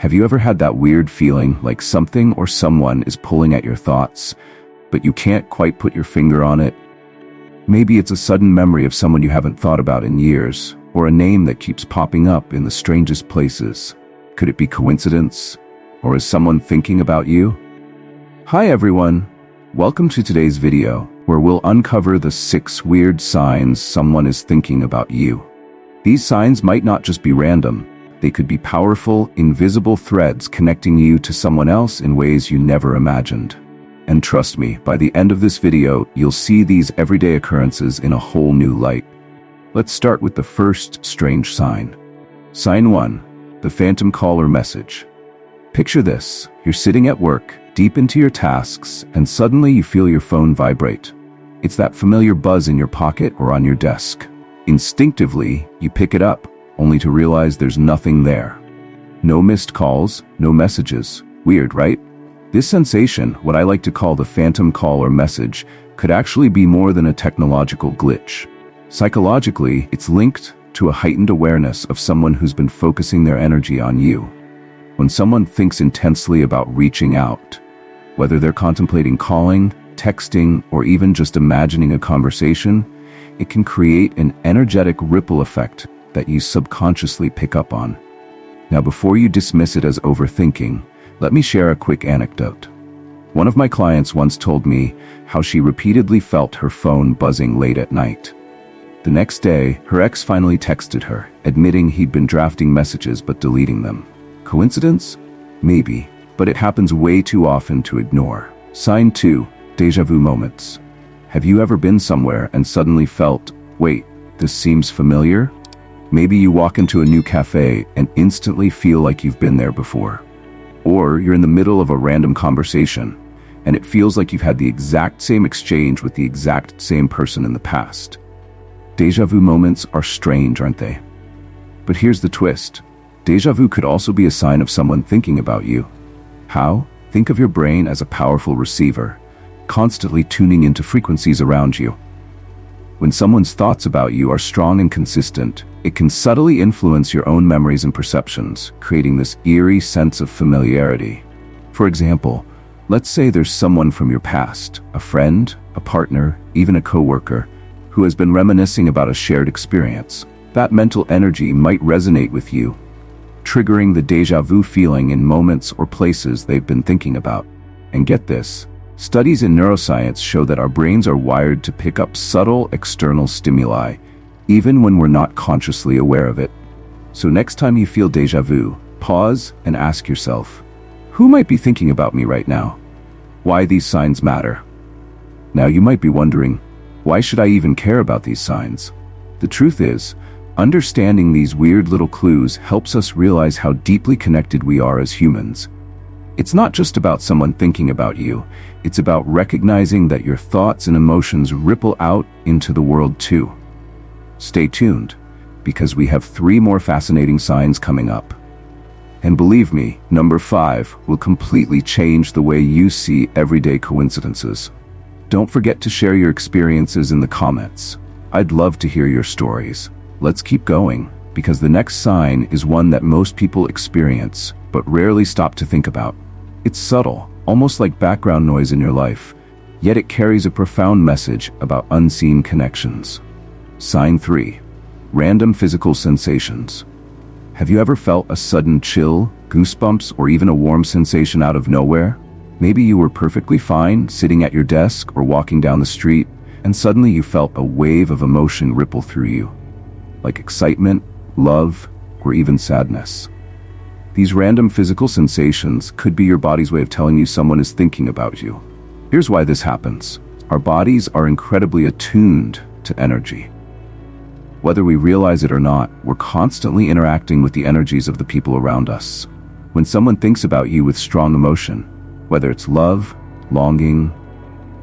Have you ever had that weird feeling like something or someone is pulling at your thoughts, but you can't quite put your finger on it? Maybe it's a sudden memory of someone you haven't thought about in years, or a name that keeps popping up in the strangest places. Could it be coincidence? Or is someone thinking about you? Hi everyone! Welcome to today's video, where we'll uncover the 6 weird signs someone is thinking about you. These signs might not just be random. They could be powerful, invisible threads connecting you to someone else in ways you never imagined. And trust me, by the end of this video, you'll see these everyday occurrences in a whole new light. Let's start with the first strange sign. Sign 1. The phantom call or message. Picture this. You're sitting at work, deep into your tasks, and suddenly you feel your phone vibrate. It's that familiar buzz in your pocket or on your desk. Instinctively, you pick it up, only to realize there's nothing there. No missed calls, no messages. Weird, right? This sensation, what I like to call the phantom call or message, could actually be more than a technological glitch. Psychologically, it's linked to a heightened awareness of someone who's been focusing their energy on you. When someone thinks intensely about reaching out, whether they're contemplating calling, texting, or even just imagining a conversation, it can create an energetic ripple effect that you subconsciously pick up on. Now, before you dismiss it as overthinking, let me share a quick anecdote. One of my clients once told me how she repeatedly felt her phone buzzing late at night. The next day, her ex finally texted her, admitting he'd been drafting messages but deleting them. Coincidence? Maybe, but it happens way too often to ignore. Sign 2. Déjà vu moments. Have you ever been somewhere and suddenly felt, wait, this seems familiar? Maybe you walk into a new cafe and instantly feel like you've been there before. Or you're in the middle of a random conversation, and it feels like you've had the exact same exchange with the exact same person in the past. Déjà vu moments are strange, aren't they? But here's the twist. Déjà vu could also be a sign of someone thinking about you. How? Think of your brain as a powerful receiver, constantly tuning into frequencies around you. When someone's thoughts about you are strong and consistent, it can subtly influence your own memories and perceptions, creating this eerie sense of familiarity. For example, let's say there's someone from your past, a friend, a partner, even a coworker, who has been reminiscing about a shared experience. That mental energy might resonate with you, triggering the déjà vu feeling in moments or places they've been thinking about. And get this, studies in neuroscience show that our brains are wired to pick up subtle external stimuli, even when we're not consciously aware of it. So next time you feel déjà vu, pause and ask yourself, who might be thinking about me right now? Why these signs matter? Now you might be wondering, why should I even care about these signs? The truth is, understanding these weird little clues helps us realize how deeply connected we are as humans. It's not just about someone thinking about you, it's about recognizing that your thoughts and emotions ripple out into the world too. Stay tuned, because we have 3 more fascinating signs coming up. And believe me, number 5 will completely change the way you see everyday coincidences. Don't forget to share your experiences in the comments. I'd love to hear your stories. Let's keep going, because the next sign is one that most people experience, but rarely stop to think about. It's subtle, almost like background noise in your life, yet it carries a profound message about unseen connections. Sign 3. Random physical sensations. Have you ever felt a sudden chill, goosebumps, or even a warm sensation out of nowhere? Maybe you were perfectly fine, sitting at your desk or walking down the street, and suddenly you felt a wave of emotion ripple through you, like excitement, love, or even sadness. These random physical sensations could be your body's way of telling you someone is thinking about you. Here's why this happens. Our bodies are incredibly attuned to energy. Whether we realize it or not, we're constantly interacting with the energies of the people around us. When someone thinks about you with strong emotion, whether it's love, longing,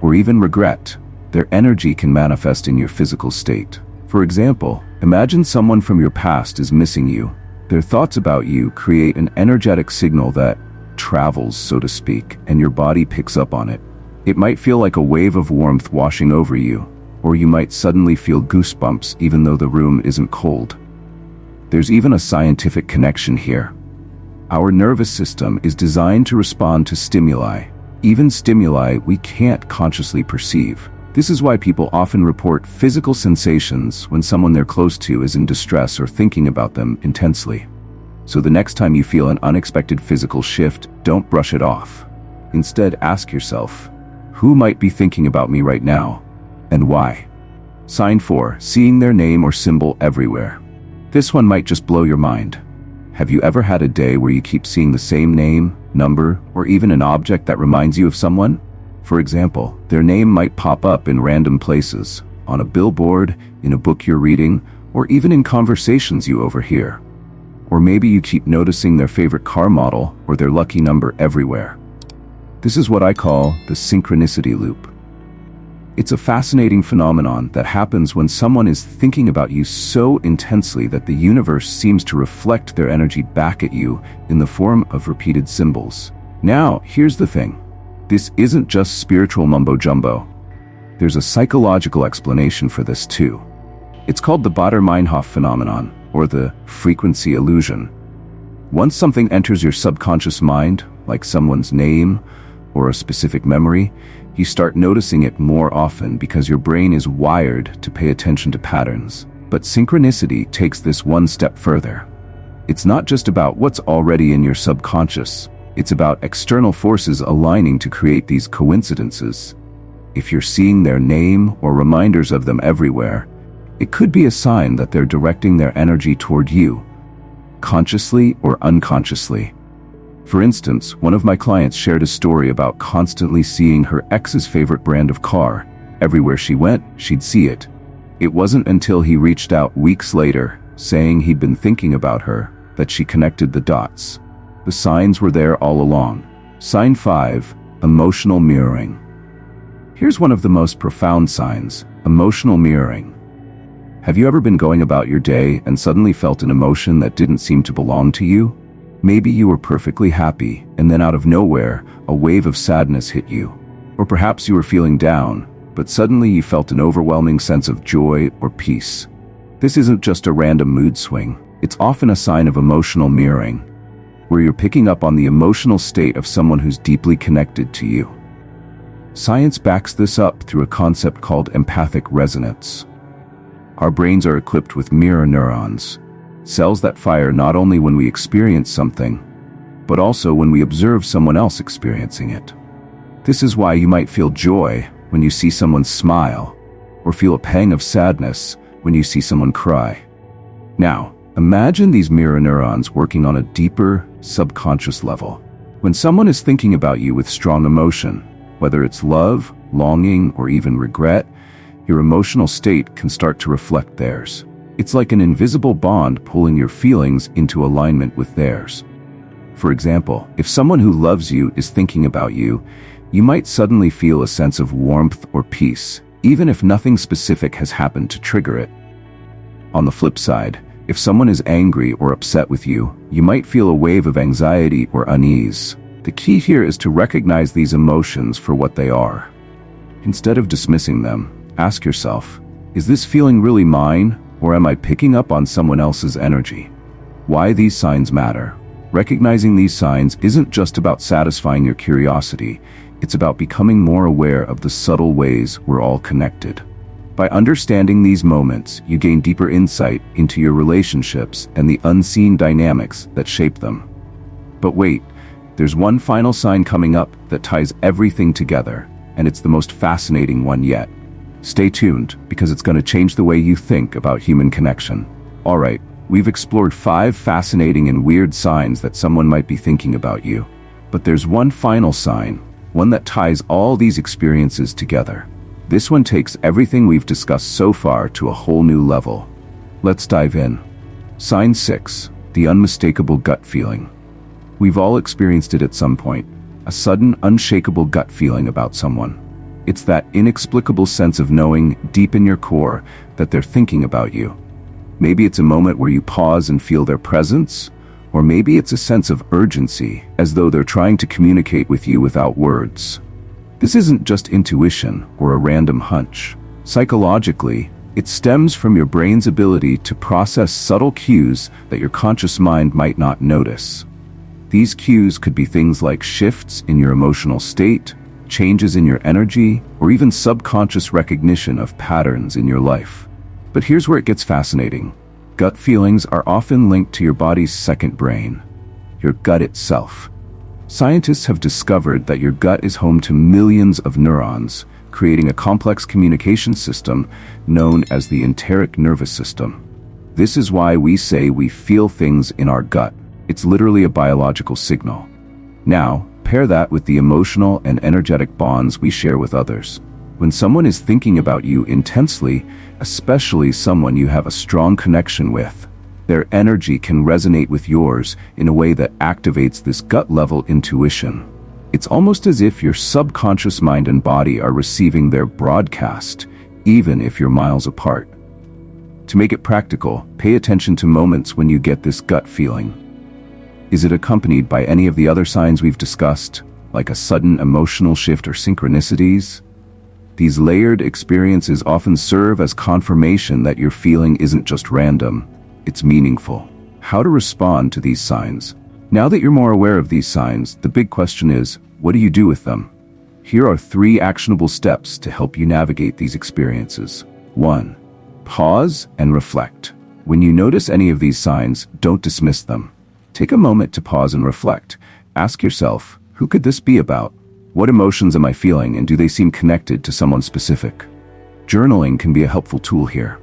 or even regret, their energy can manifest in your physical state. For example, imagine someone from your past is missing you. Their thoughts about you create an energetic signal that travels, so to speak, and your body picks up on it. It might feel like a wave of warmth washing over you, or you might suddenly feel goosebumps even though the room isn't cold. There's even a scientific connection here. Our nervous system is designed to respond to stimuli, even stimuli we can't consciously perceive. This is why people often report physical sensations when someone they're close to is in distress or thinking about them intensely. So the next time you feel an unexpected physical shift, don't brush it off. Instead, ask yourself, who might be thinking about me right now, and why? Sign 4, seeing their name or symbol everywhere. This one might just blow your mind. Have you ever had a day where you keep seeing the same name, number, or even an object that reminds you of someone? For example, their name might pop up in random places, on a billboard, in a book you're reading, or even in conversations you overhear. Or maybe you keep noticing their favorite car model or their lucky number everywhere. This is what I call the synchronicity loop. It's a fascinating phenomenon that happens when someone is thinking about you so intensely that the universe seems to reflect their energy back at you in the form of repeated symbols. Now, here's the thing. This isn't just spiritual mumbo-jumbo. There's a psychological explanation for this too. It's called the Baader-Meinhof phenomenon, or the frequency illusion. Once something enters your subconscious mind, like someone's name or a specific memory, you start noticing it more often because your brain is wired to pay attention to patterns. But synchronicity takes this one step further. It's not just about what's already in your subconscious. It's about external forces aligning to create these coincidences. If you're seeing their name or reminders of them everywhere, it could be a sign that they're directing their energy toward you, consciously or unconsciously. For instance, one of my clients shared a story about constantly seeing her ex's favorite brand of car. Everywhere she went, she'd see it. It wasn't until he reached out weeks later, saying he'd been thinking about her, that she connected the dots. The signs were there all along. Sign 5, emotional mirroring. Here's one of the most profound signs, emotional mirroring. Have you ever been going about your day and suddenly felt an emotion that didn't seem to belong to you? Maybe you were perfectly happy, and then out of nowhere, a wave of sadness hit you. Or perhaps you were feeling down, but suddenly you felt an overwhelming sense of joy or peace. This isn't just a random mood swing. It's often a sign of emotional mirroring, where you're picking up on the emotional state of someone who's deeply connected to you. Science backs this up through a concept called empathic resonance. Our brains are equipped with mirror neurons, cells that fire not only when we experience something, but also when we observe someone else experiencing it. This is why you might feel joy when you see someone smile, or feel a pang of sadness when you see someone cry. Now, imagine these mirror neurons working on a deeper, subconscious level. When someone is thinking about you with strong emotion, whether it's love, longing, or even regret, your emotional state can start to reflect theirs. It's like an invisible bond pulling your feelings into alignment with theirs. For example, if someone who loves you is thinking about you, you might suddenly feel a sense of warmth or peace, even if nothing specific has happened to trigger it. On the flip side, if someone is angry or upset with you, you might feel a wave of anxiety or unease. The key here is to recognize these emotions for what they are. Instead of dismissing them, ask yourself, is this feeling really mine, or am I picking up on someone else's energy? Why these signs matter. Recognizing these signs isn't just about satisfying your curiosity, it's about becoming more aware of the subtle ways we're all connected. By understanding these moments, you gain deeper insight into your relationships and the unseen dynamics that shape them. But wait, there's one final sign coming up that ties everything together, and it's the most fascinating one yet. Stay tuned, because it's going to change the way you think about human connection. Alright, we've explored 5 fascinating and weird signs that someone might be thinking about you. But there's one final sign, one that ties all these experiences together. This one takes everything we've discussed so far to a whole new level. Let's dive in. Sign 6, the unmistakable gut feeling. We've all experienced it at some point, a sudden, unshakable gut feeling about someone. It's that inexplicable sense of knowing deep in your core that they're thinking about you. Maybe it's a moment where you pause and feel their presence, or maybe it's a sense of urgency, as though they're trying to communicate with you without words. This isn't just intuition or a random hunch. Psychologically, it stems from your brain's ability to process subtle cues that your conscious mind might not notice. These cues could be things like shifts in your emotional state, changes in your energy, or even subconscious recognition of patterns in your life. But here's where it gets fascinating. Gut feelings are often linked to your body's second brain, your gut itself. Scientists have discovered that your gut is home to millions of neurons, creating a complex communication system known as the enteric nervous system. This is why we say we feel things in our gut. It's literally a biological signal. Now, pair that with the emotional and energetic bonds we share with others. When someone is thinking about you intensely, especially someone you have a strong connection with, their energy can resonate with yours in a way that activates this gut-level intuition. It's almost as if your subconscious mind and body are receiving their broadcast, even if you're miles apart. To make it practical, pay attention to moments when you get this gut feeling. Is it accompanied by any of the other signs we've discussed, like a sudden emotional shift or synchronicities? These layered experiences often serve as confirmation that your feeling isn't just random, it's meaningful. How to respond to these signs? Now that you're more aware of these signs, the big question is, what do you do with them? Here are 3 actionable steps to help you navigate these experiences. 1. Pause and reflect. When you notice any of these signs, don't dismiss them. Take a moment to pause and reflect. Ask yourself, who could this be about? What emotions am I feeling, and do they seem connected to someone specific? Journaling can be a helpful tool here.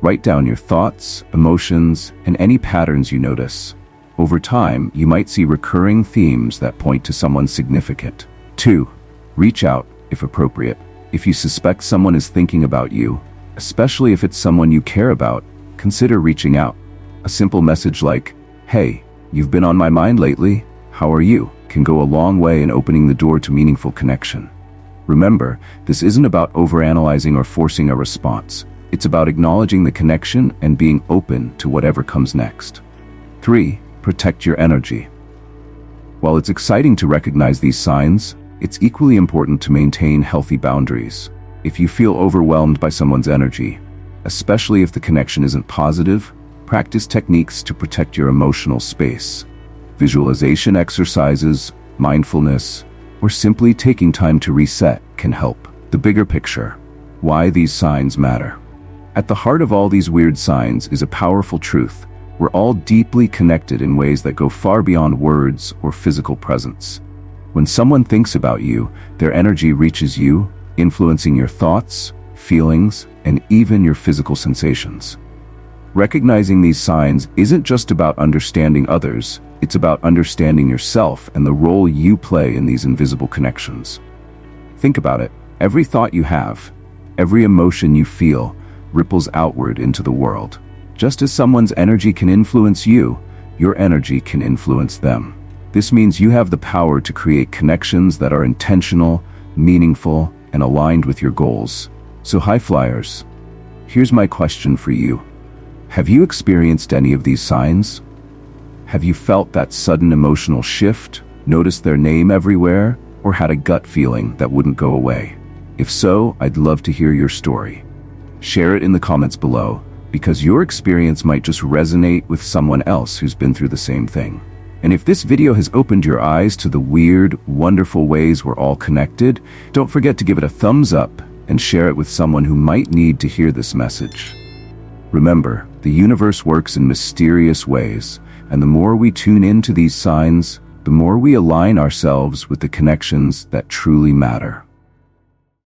Write down your thoughts, emotions, and any patterns you notice. Over time, you might see recurring themes that point to someone significant. 2. Reach out, if appropriate. If you suspect someone is thinking about you, especially if it's someone you care about, consider reaching out. A simple message like, "Hey, you've been on my mind lately. How are you?" can go a long way in opening the door to meaningful connection. Remember, this isn't about overanalyzing or forcing a response. It's about acknowledging the connection and being open to whatever comes next. 3. Protect your energy. While it's exciting to recognize these signs, it's equally important to maintain healthy boundaries. If you feel overwhelmed by someone's energy, especially if the connection isn't positive, practice techniques to protect your emotional space. Visualization exercises, mindfulness, or simply taking time to reset can help. The bigger picture. Why these signs matter. At the heart of all these weird signs is a powerful truth. We're all deeply connected in ways that go far beyond words or physical presence. When someone thinks about you, their energy reaches you, influencing your thoughts, feelings, and even your physical sensations. Recognizing these signs isn't just about understanding others, it's about understanding yourself and the role you play in these invisible connections. Think about it. Every thought you have, every emotion you feel, ripples outward into the world. Just as someone's energy can influence you, your energy can influence them. This means you have the power to create connections that are intentional, meaningful, and aligned with your goals. So high flyers, here's my question for you. Have you experienced any of these signs? Have you felt that sudden emotional shift, noticed their name everywhere, or had a gut feeling that wouldn't go away? If so, I'd love to hear your story. Share it in the comments below, because your experience might just resonate with someone else who's been through the same thing. And if this video has opened your eyes to the weird, wonderful ways we're all connected, don't forget to give it a thumbs up and share it with someone who might need to hear this message. Remember, the universe works in mysterious ways, and the more we tune into these signs, the more we align ourselves with the connections that truly matter.